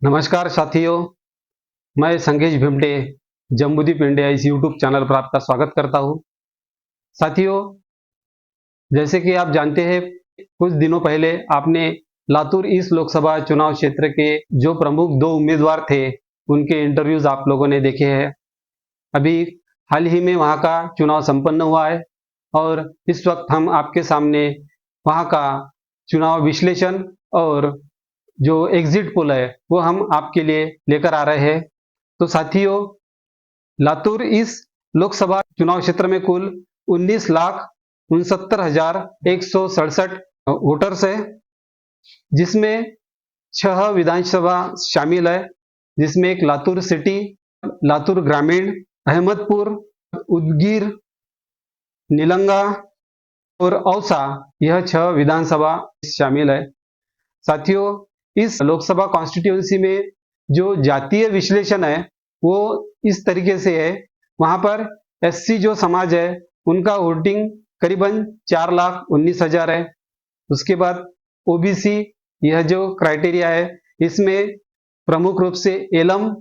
नमस्कार साथियों, मैं संगेश भिमटे जम्बूदीप इंडिया इस यूट्यूब चैनल पर आपका स्वागत करता हूं। साथियों, जैसे कि आप जानते हैं, कुछ दिनों पहले आपने लातूर ईस्ट लोकसभा चुनाव क्षेत्र के जो प्रमुख दो उम्मीदवार थे, उनके इंटरव्यूज आप लोगों ने देखे हैं। अभी हाल ही में वहां का चुनाव संपन्न हुआ है और इस वक्त हम आपके सामने वहां का चुनाव विश्लेषण और जो एग्जिट पोल है वो हम आपके लिए लेकर आ रहे हैं। तो साथियों, लातूर इस लोकसभा चुनाव क्षेत्र में कुल 19,69,167 वोटर्स है, जिसमें 6 विधानसभा शामिल है, जिसमें एक लातूर सिटी, लातूर ग्रामीण, अहमदपुर, उदगीर, निलंगा और औसा, यह 6 विधानसभा शामिल है। साथियों, इस लोकसभा कॉन्स्टिट्यूंसी में जो जातीय विश्लेषण है वो इस तरीके से है। वहां पर एससी जो समाज है उनका वोटिंग करीबन 4,19,000 है। उसके बाद ओबीसी, यह जो क्राइटेरिया है इसमें प्रमुख रूप से एलम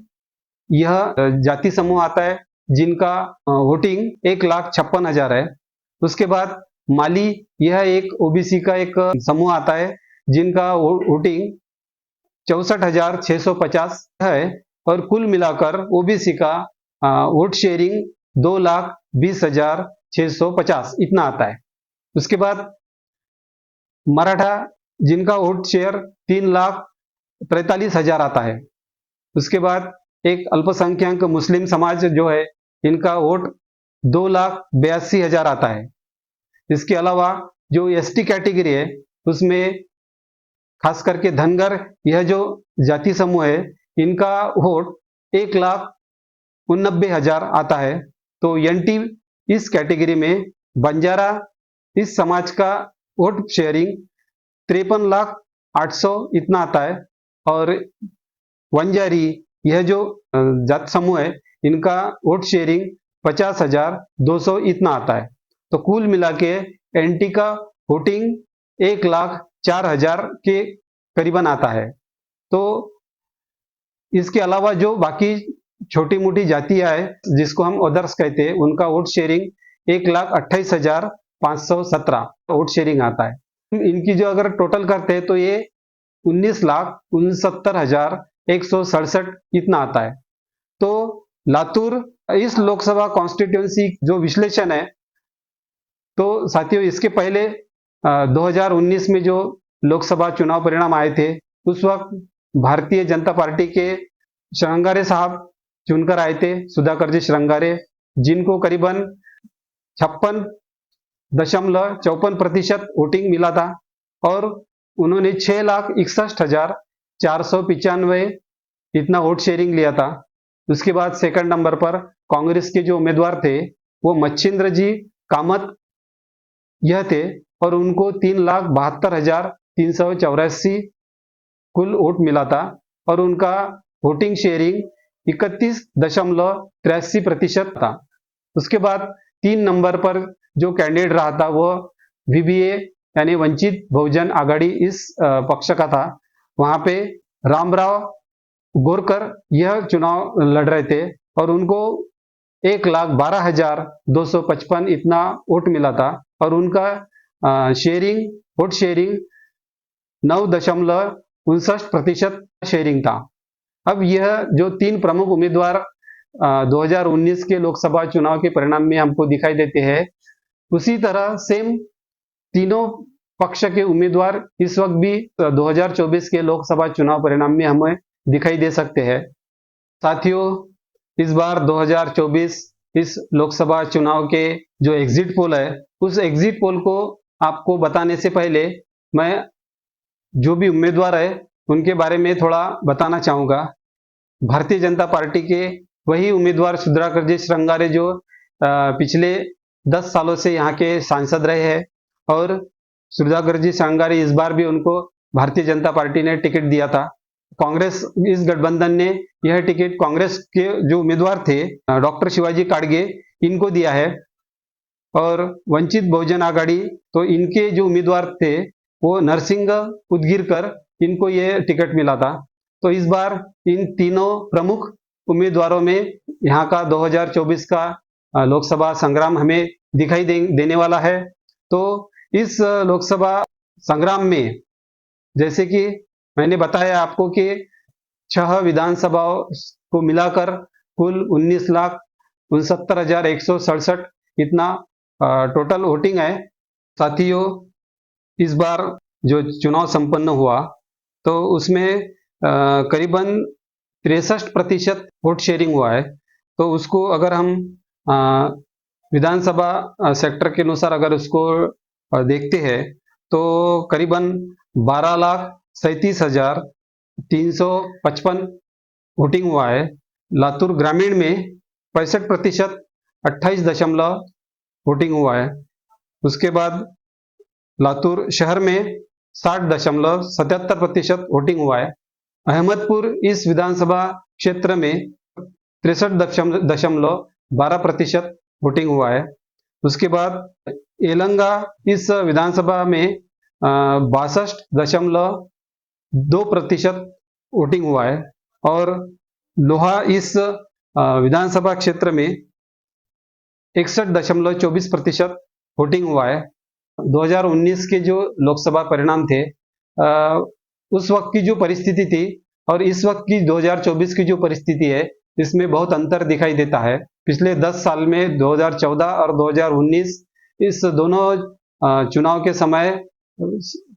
यह जाति समूह आता है, जिनका वोटिंग 1,56,000 है। उसके बाद माली, यह एक ओबीसी का एक समूह आता है, जिनका वोटिंग 64,650 है और कुल मिलाकर ओबीसी का वोट शेयरिंग 2,20,650 इतना आता है। उसके बाद मराठा, जिनका वोट शेयर 3,43,000 आता है। उसके बाद एक अल्पसंख्यक मुस्लिम समाज जो है, इनका वोट 2,82,000 आता है। इसके अलावा जो एसटी कैटेगरी है उसमें खास करके धनगर, यह जो जाति समूह है, इनका वोट 1,89,000 आता है। तो एनटी इस कैटेगरी में बंजारा इस समाज का वोट शेयरिंग 53,800 इतना आता है और वंजारी, यह जो जात समूह है, इनका वोट शेयरिंग 50,200 इतना आता है। तो कुल मिला के एनटी का वोटिंग 1,04,000 के करीबन आता है। तो इसके अलावा जो बाकी छोटी मोटी जातियां है, जिसको हम अदर्स कहते हैं, उनका वोट शेयरिंग 1,28,517 वोट शेयरिंग आता है। इनकी जो अगर टोटल करते हैं तो ये 19,69,167 इतना आता है। तो लातूर इस लोकसभा कॉन्स्टिट्यूंसी जो विश्लेषण है, तो साथियों इसके पहले 2019 में जो लोकसभा चुनाव परिणाम आए थे, उस वक्त भारतीय जनता पार्टी के श्रृंगारे साहब चुनकर आए थे, सुधाकर जी श्रृंगारे, जिनको करीबन 56.54% वोटिंग मिला था और उन्होंने 6,61,495 इतना वोट शेयरिंग लिया था। उसके बाद सेकंड नंबर पर कांग्रेस के जो उम्मीदवार थे वो मच्छिंद्र जी कामत यह थे और उनको 3,72,384 कुल वोट मिला था और उनका वोटिंग शेयरिंग 31.83% था। उसके बाद 3 नंबर पर जो कैंडिडेट रहा था वो वीबीए यानी वंचित बहुजन आघाड़ी इस पक्ष का था। वहां पे रामराव गोरकर यह चुनाव लड़ रहे थे और उनको 1,12,255 इतना वोट मिला था और उनका वोट शेयरिंग 9.59% शेयरिंग था। अब यह जो 3 प्रमुख उम्मीदवार 2019 के लोकसभा चुनाव के परिणाम में हमको दिखाई देते हैं, उसी तरह सेम तीनों पक्ष के उम्मीदवार इस वक्त भी 2024 के लोकसभा चुनाव परिणाम में हमें दिखाई दे सकते हैं। साथियों, इस बार 2024 इस लोकसभा चुनाव के जो एग्जिट पोल है, उस एग्जिट पोल को आपको बताने से पहले मैं जो भी उम्मीदवार है उनके बारे में थोड़ा बताना चाहूंगा। भारतीय जनता पार्टी के वही उम्मीदवार सुधाकर जी श्रृंगारे जो पिछले 10 सालों से यहाँ के सांसद रहे हैं और सुधाकर जी श्रृंगारे इस बार भी उनको भारतीय जनता पार्टी ने टिकट दिया था। कांग्रेस इस गठबंधन ने यह टिकट कांग्रेस के जो उम्मीदवार थे डॉक्टर शिवाजी काडगे इनको दिया है और वंचित बहुजन आघाड़ी, तो इनके जो उम्मीदवार थे वो नरसिंह उदगीरकर, इनको ये टिकट मिला था। तो इस बार इन तीनों प्रमुख उम्मीदवारों में यहाँ का 2024 का लोकसभा संग्राम हमें दिखाई देने वाला है। तो इस लोकसभा संग्राम में जैसे कि मैंने बताया आपको कि 6 विधानसभाओं को मिलाकर कुल 19,69,167 इतना टोटल वोटिंग है। साथियों, इस बार जो चुनाव संपन्न हुआ तो उसमें करीबन 63% वोट शेयरिंग हुआ है। तो उसको अगर हम विधानसभा सेक्टर के अनुसार अगर उसको देखते हैं तो करीबन 12,37,355 वोटिंग हुआ है। लातूर ग्रामीण में 65% 28 वोटिंग हुआ है। उसके बाद लातूर शहर में 60.77% वोटिंग हुआ है। अहमदपुर इस विधानसभा क्षेत्र में 63.12% वोटिंग हुआ है। उसके बाद एलंगा इस विधानसभा में 62.2% वोटिंग हुआ है और लोहा इस विधानसभा क्षेत्र में 61.24% वोटिंग हुआ है। 2019 के जो लोकसभा परिणाम थे उस वक्त की जो परिस्थिति थी और इस वक्त की 2024 की जो परिस्थिति है इसमें बहुत अंतर दिखाई देता है। पिछले 10 साल में 2014 और 2019 इस दोनों चुनाव के समय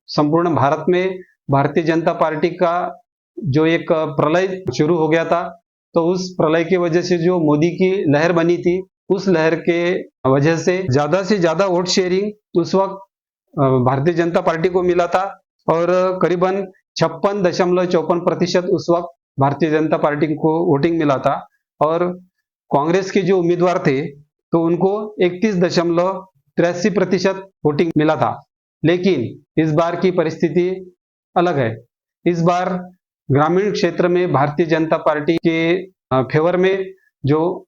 संपूर्ण भारत में भारतीय जनता पार्टी का जो एक प्रलय शुरू हो गया था। तो उस प्रलय की वजह से जो मोदी की लहर बनी थी उस लहर के वजह से ज्यादा वोट शेयरिंग उस वक्त भारतीय जनता पार्टी को मिला था और करीबन 56.54% उस वक्त भारतीय जनता पार्टी को वोटिंग मिला था और कांग्रेस के जो उम्मीदवार थे तो उनको 31.83% वोटिंग मिला था। लेकिन इस बार की परिस्थिति अलग है। इस बार ग्रामीण क्षेत्र में भारतीय जनता पार्टी के फेवर में जो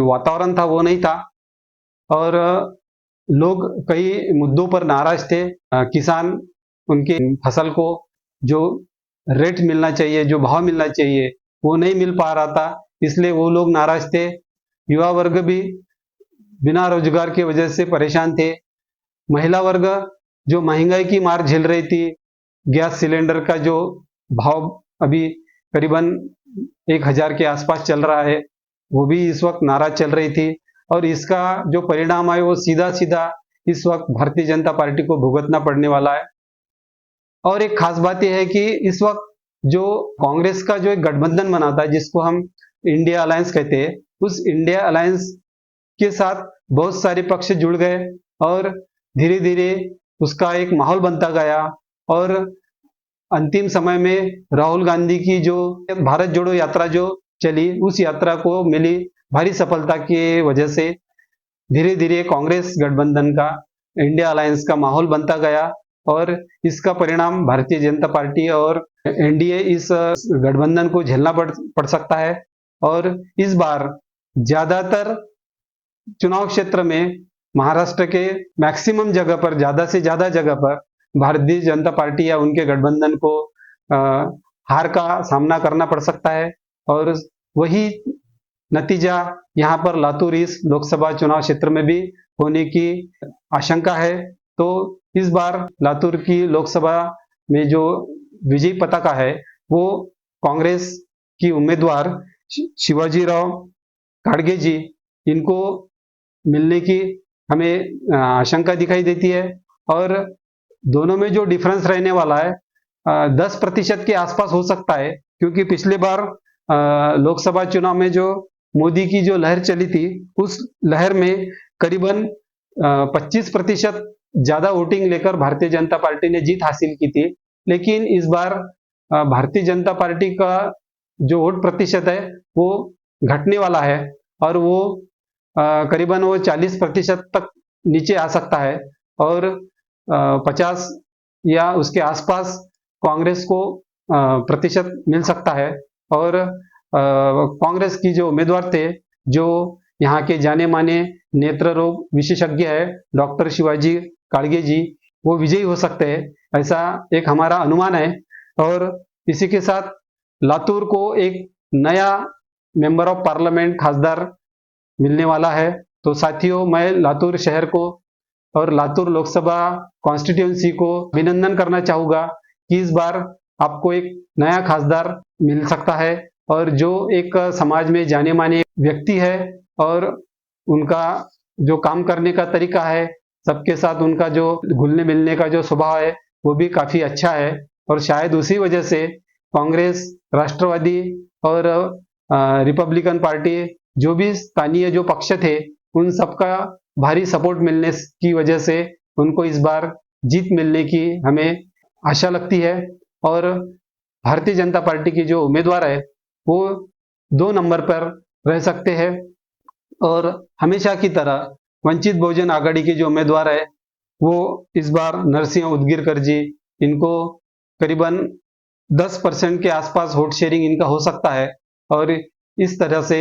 वातावरण था वो नहीं था और लोग कई मुद्दों पर नाराज थे। किसान उनके फसल को जो रेट मिलना चाहिए, जो भाव मिलना चाहिए वो नहीं मिल पा रहा था, इसलिए वो लोग नाराज थे। युवा वर्ग भी बिना रोजगार की वजह से परेशान थे। महिला वर्ग जो महंगाई की मार झेल रही थी, गैस सिलेंडर का जो भाव अभी करीबन 1,000 के आसपास चल रहा है वो भी इस वक्त नाराज चल रही थी और इसका जो परिणाम है वो सीधा सीधा इस वक्त भारतीय जनता पार्टी को भुगतना पड़ने वाला है। और एक खास बात यह है कि इस वक्त जो कांग्रेस का जो एक गठबंधन बना था जिसको हम इंडिया अलायंस कहते हैं, उस इंडिया अलायंस के साथ बहुत सारे पक्ष जुड़ गए और धीरे धीरे उसका एक माहौल बनता गया और अंतिम समय में राहुल गांधी की जो भारत जोड़ो यात्रा जो चली उस यात्रा को मिली भारी सफलता की वजह से धीरे धीरे कांग्रेस गठबंधन का इंडिया अलायंस का माहौल बनता गया और इसका परिणाम भारतीय जनता पार्टी और एनडीए इस गठबंधन को झेलना पड़ सकता है। और इस बार ज्यादातर चुनाव क्षेत्र में महाराष्ट्र के मैक्सिमम जगह पर, ज्यादा से ज्यादा जगह पर भारतीय जनता पार्टी या उनके गठबंधन को हार का सामना करना पड़ सकता है और वही नतीजा यहाँ पर लातूर इस लोकसभा चुनाव क्षेत्र में भी होने की आशंका है। तो इस बार लातूर की लोकसभा में जो विजयी पताका है वो कांग्रेस की उम्मीदवार शिवाजीराव काडगे जी इनको मिलने की हमें आशंका दिखाई देती है और दोनों में जो डिफरेंस रहने वाला है 10% के आसपास हो सकता है, क्योंकि पिछले बार लोकसभा चुनाव में जो मोदी की जो लहर चली थी उस लहर में करीबन 25% ज्यादा वोटिंग लेकर भारतीय जनता पार्टी ने जीत हासिल की थी। लेकिन इस बार भारतीय जनता पार्टी का जो वोट प्रतिशत है वो घटने वाला है और वो करीबन वो 40% तक नीचे आ सकता है और 50 या उसके आसपास कांग्रेस को प्रतिशत मिल सकता है। और कांग्रेस की जो उम्मीदवार थे, जो यहाँ के जाने माने नेत्र रोग विशेषज्ञ है डॉक्टर शिवाजी काडगे जी, वो विजयी हो सकते हैं, ऐसा एक हमारा अनुमान है। और इसी के साथ लातूर को एक नया मेंबर ऑफ पार्लियामेंट खासदार मिलने वाला है। तो साथियों, मैं लातूर शहर को और लातूर लोकसभा कॉन्स्टिट्यूंसी को अभिनंदन करना चाहूँगा कि इस बार आपको एक नया खासदार मिल सकता है और जो एक समाज में जाने माने व्यक्ति है और उनका जो काम करने का तरीका है, सबके साथ उनका जो घुलने मिलने का जो स्वभाव है वो भी काफ़ी अच्छा है। और शायद उसी वजह से कांग्रेस, राष्ट्रवादी और रिपब्लिकन पार्टी, जो भी स्थानीय जो पक्ष थे, उन सबका भारी सपोर्ट मिलने की वजह से उनको इस बार जीत मिलने की हमें आशा लगती है। और भारतीय जनता पार्टी की जो उम्मीदवार है वो 2 नंबर पर रह सकते हैं। और हमेशा की तरह वंचित बहुजन आघाड़ी के जो उम्मीदवार है वो इस बार नरसिंह उदगीरकर जी, इनको करीबन 10% के आसपास वोट शेयरिंग इनका हो सकता है। और इस तरह से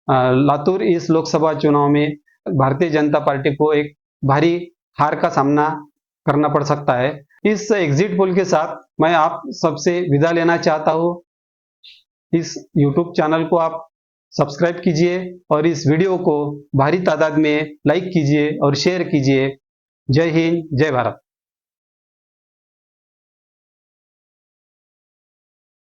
लातूर इस लोकसभा चुनाव में भारतीय जनता पार्टी को एक भारी हार का सामना करना पड़ सकता है। इस एग्जिट पोल के साथ मैं आप सबसे विदा लेना चाहता हूँ। इस YouTube चैनल को आप सब्सक्राइब कीजिए और इस वीडियो को भारी तादाद में लाइक कीजिए और शेयर कीजिए। जय हिंद, जय भारत।